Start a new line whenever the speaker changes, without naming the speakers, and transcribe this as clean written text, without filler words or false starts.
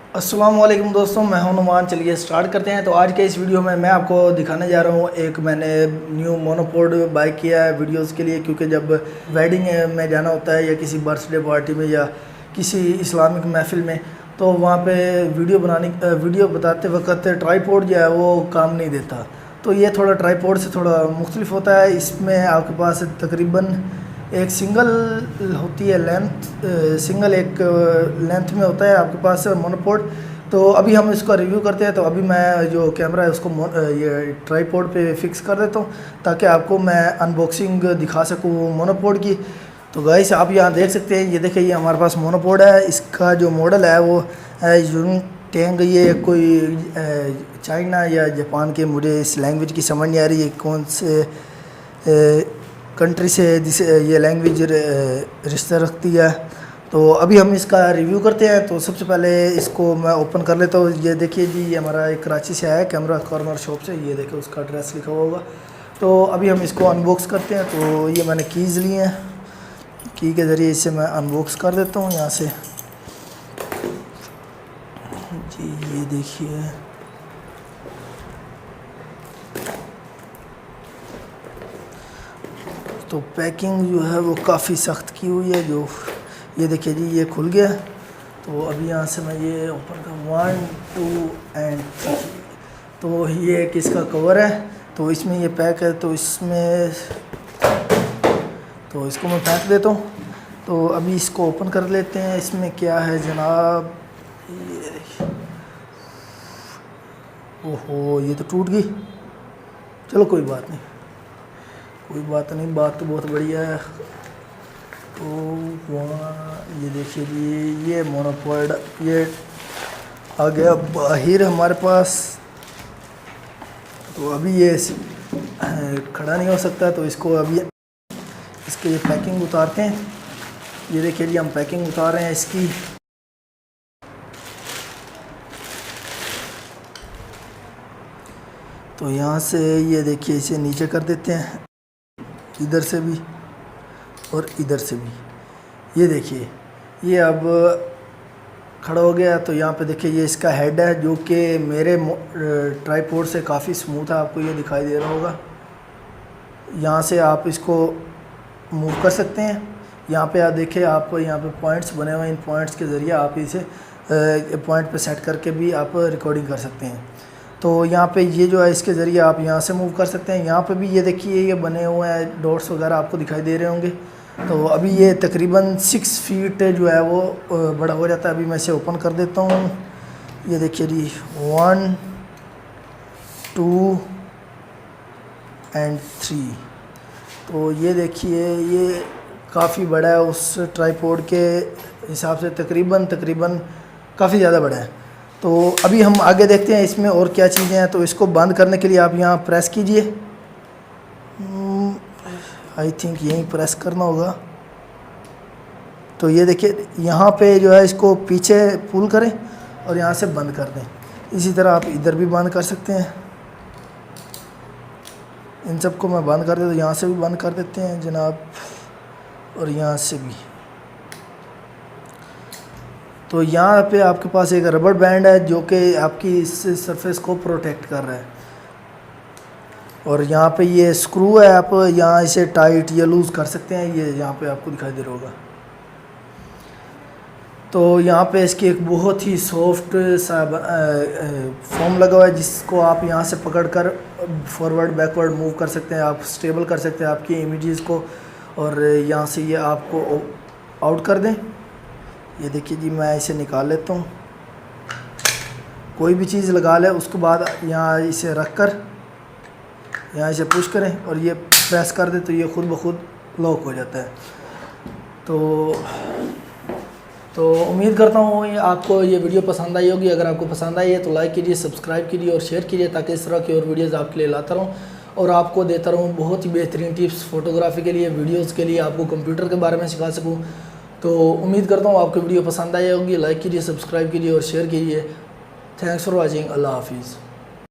अस्सलाम वालेकुम दोस्तों, मैं हूं नुमान। चलिए स्टार्ट करते हैं। तो आज के इस वीडियो में मैं आपको दिखाने जा रहा हूं एक मैंने न्यू मोनोपोड बाय किया है वीडियोस के लिए, क्योंकि जब वेडिंग में जाना होता है या किसी बर्थडे पार्टी में या किसी इस्लामिक महफिल में, तो वहाँ पे वीडियो बताते वक्त ट्राईपोड जो है वो काम नहीं देता। तो ये थोड़ा ट्राईपोड से थोड़ा मुख्तलिफ होता है। इसमें आपके पास तकरीबन एक सिंगल होती है सिंगल एक लेंथ में होता है आपके पास मोनोपोड। तो अभी हम इसका रिव्यू करते हैं। तो अभी मैं जो कैमरा है उसको ये ट्राईपोड पे फिक्स कर देता हूँ ताकि आपको मैं अनबॉक्सिंग दिखा सकूँ मोनोपोड की। तो गाइस आप यहाँ देख सकते हैं, ये देखिए ये हमारे पास मोनोपोड है। इसका जो मॉडल है वो है यूनिटेंग। ये कोई चाइना या जापान के, मुझे इस लैंग्वेज की समझ नहीं आ रही है कौन से कंट्री से जिसे ये लैंग्वेज रिश्ता रखती है। तो अभी हम इसका रिव्यू करते हैं। तो सबसे पहले इसको मैं ओपन कर लेता हूँ। ये देखिए जी, ये हमारा एक कराची से आया है कैमरा कॉर्नर शॉप से। ये देखिए उसका एड्रेस लिखा हुआ होगा। तो अभी हम इसको अनबॉक्स करते हैं। तो ये मैंने कीज़ लिए हैं, की के ज़रिए इसे मैं अनबॉक्स कर देता हूँ यहाँ से जी। ये देखिए तो पैकिंग जो है वो काफ़ी सख्त की हुई है। जो ये देखिए जी, ये खुल गया। तो अभी यहाँ से मैं ये ओपन कर 1 2 एंड 3। तो ये किसका कवर है, तो इसमें ये पैक है। तो इसमें तो इसको मैं फेंक देता हूँ। तो अभी इसको ओपन कर लेते हैं। इसमें क्या है जनाब, ये देखिए, ओहो ये तो टूट गई। चलो कोई बात नहीं, बात तो बहुत बढ़िया है। तो वहाँ ये देखिए जी, ये मोनोपोड ये आ गया बाहर हमारे पास। तो अभी ये खड़ा नहीं हो सकता, तो इसको अभी इसके ये पैकिंग उतारते हैं। ये देखिए जी, हम पैकिंग उतार रहे हैं इसकी। तो यहाँ से ये देखिए इसे नीचे कर देते हैं, इधर से भी और इधर से भी। ये देखिए ये अब खड़ा हो गया। तो यहाँ पे देखिए ये इसका हेड है, जो कि मेरे ट्राईपोड से काफ़ी स्मूथ है। आपको ये दिखाई दे रहा होगा। यहाँ से आप इसको मूव कर सकते हैं। यहाँ पे आप देखिए, आप यहाँ पे पॉइंट्स बने हुए हैं। इन पॉइंट्स के ज़रिए आप इसे पॉइंट पे सेट करके भी आप रिकॉर्डिंग कर सकते हैं। तो यहाँ पे ये जो है इसके ज़रिए आप यहाँ से मूव कर सकते हैं। यहाँ पे भी ये देखिए ये बने हुए हैं डॉट्स वगैरह, आपको दिखाई दे रहे होंगे। तो अभी ये तकरीबन 6 फीट जो है वो बड़ा हो जाता है। अभी मैं इसे ओपन कर देता हूँ। ये देखिए जी 1 2 एंड 3। तो ये देखिए ये काफ़ी बड़ा है, उस ट्राईपोड के हिसाब से तकरीबन काफ़ी ज़्यादा बड़ा है। तो अभी हम आगे देखते हैं इसमें और क्या चीज़ें हैं। तो इसको बंद करने के लिए आप यहाँ प्रेस कीजिए। आई थिंक यहीं प्रेस करना होगा। तो ये देखिए यहाँ पे जो है इसको पीछे पुल करें और यहाँ से बंद कर दें। इसी तरह आप इधर भी बंद कर सकते हैं। इन सबको मैं बंद कर देता हूँ। यहाँ से भी बंद कर देते हैं जनाब, और यहाँ से भी। तो यहाँ पे आपके पास एक रबर बैंड है जो कि आपकी इस सरफेस को प्रोटेक्ट कर रहा है। और यहाँ पे ये स्क्रू है, आप यहाँ इसे टाइट या लूज़ कर सकते हैं। ये यहाँ पे आपको दिखाई दे रहा होगा। तो यहाँ पे इसकी एक बहुत ही सॉफ्ट सा फोम लगा हुआ है, जिसको आप यहाँ से पकड़कर फॉरवर्ड बैकवर्ड मूव कर सकते हैं। आप स्टेबल कर सकते हैं आपकी इमेजेस को, और यहाँ से ये आपको आउट कर दें। ये देखिए जी, मैं इसे निकाल लेता हूँ। कोई भी चीज़ लगा लें, उसके बाद यहाँ इसे रख कर यहाँ इसे पुश करें और ये प्रेस कर दें, तो ये खुद ब खुद लॉक हो जाता है। तो उम्मीद करता हूँ ये आपको ये वीडियो पसंद आई होगी। अगर आपको पसंद आई है तो लाइक कीजिए, सब्सक्राइब कीजिए और शेयर कीजिए, ताकि इस तरह की और वीडियोज़ आपके लिए लाता रहूँ और आपको देता रहूँ बहुत ही बेहतरीन टिप्स फ़ोटोग्राफी के लिए, वीडियोज़ के लिए, आपको कंप्यूटर के बारे में सिखा सकूँ। तो उम्मीद करता हूँ आपको वीडियो पसंद आई होगी। लाइक कीजिए, सब्सक्राइब कीजिए और शेयर कीजिए। Thanks for watching. अल्लाह हाफिज़।